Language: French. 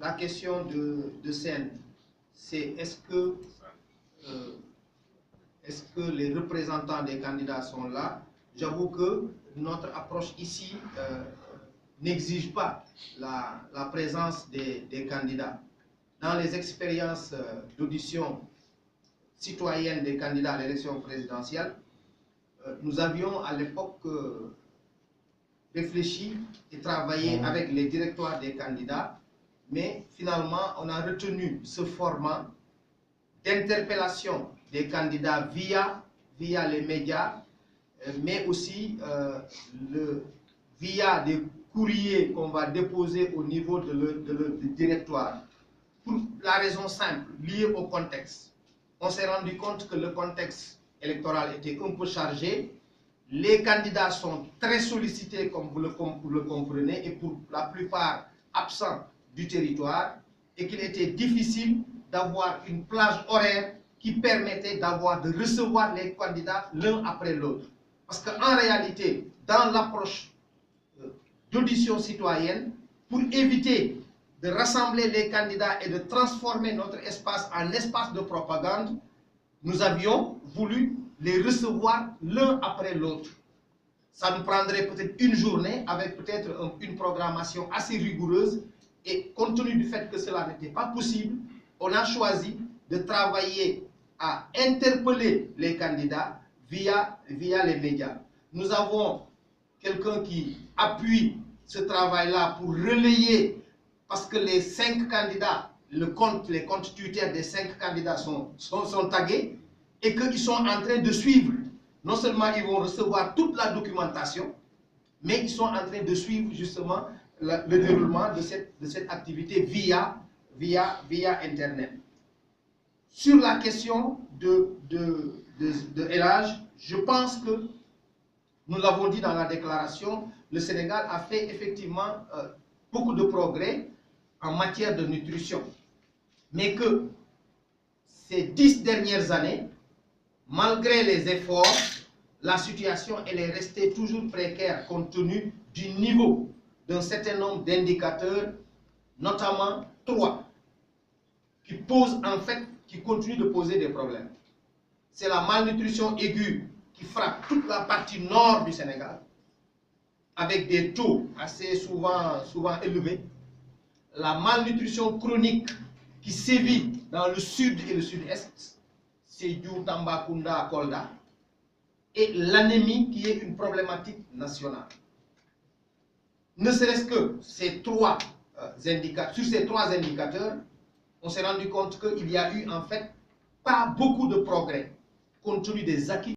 la question de scène, c'est est-ce que les représentants des candidats sont là? J'avoue que notre approche ici n'exige pas la présence des candidats. Dans les expériences d'audition citoyenne des candidats à l'élection présidentielle, nous avions à l'époque réfléchi et travaillé avec les directoires des candidats, mais finalement on a retenu ce format d'interpellation des candidats via les médias, mais aussi via des courriers qu'on va déposer au niveau du directoire. Pour la raison simple, liée au contexte. On s'est rendu compte que le contexte électoral était un peu chargé. Les candidats sont très sollicités, comme vous le comprenez, et pour la plupart absents du territoire, et qu'il était difficile d'avoir une plage horaire qui permettait de recevoir les candidats l'un après l'autre. Parce qu'en réalité, dans l'approche d'audition citoyenne, pour éviter de rassembler les candidats et de transformer notre espace en espace de propagande, nous avions voulu les recevoir l'un après l'autre. Ça nous prendrait peut-être une journée avec peut-être une programmation assez rigoureuse, et compte tenu du fait que cela n'était pas possible, on a choisi de travailler à interpeller les candidats via les médias. Nous avons quelqu'un qui appuie ce travail-là pour relayer, parce que les 5 candidats, les comptes Twitter des 5 candidats sont tagués, et qu'ils sont en train de suivre. Non seulement ils vont recevoir toute la documentation, mais ils sont en train de suivre justement le déroulement de cette activité via Internet. Sur la question de El Hadj, je pense que, nous l'avons dit dans la déclaration, le Sénégal a fait effectivement beaucoup de progrès en matière de nutrition. Mais que ces 10 dernières années, malgré les efforts, la situation elle est restée toujours précaire compte tenu du niveau d'un certain nombre d'indicateurs, notamment 3, qui continuent de poser des problèmes. C'est la malnutrition aiguë qui frappe toute la partie nord du Sénégal, avec des taux assez souvent élevés. La malnutrition chronique qui sévit dans le sud et le sud-est, Sédhiou, Tambacounda, Kolda, et l'anémie qui est une problématique nationale. Ne serait-ce que ces 3 indicateurs, sur ces 3 indicateurs, on s'est rendu compte qu'il y a eu en fait pas beaucoup de progrès compte tenu des acquis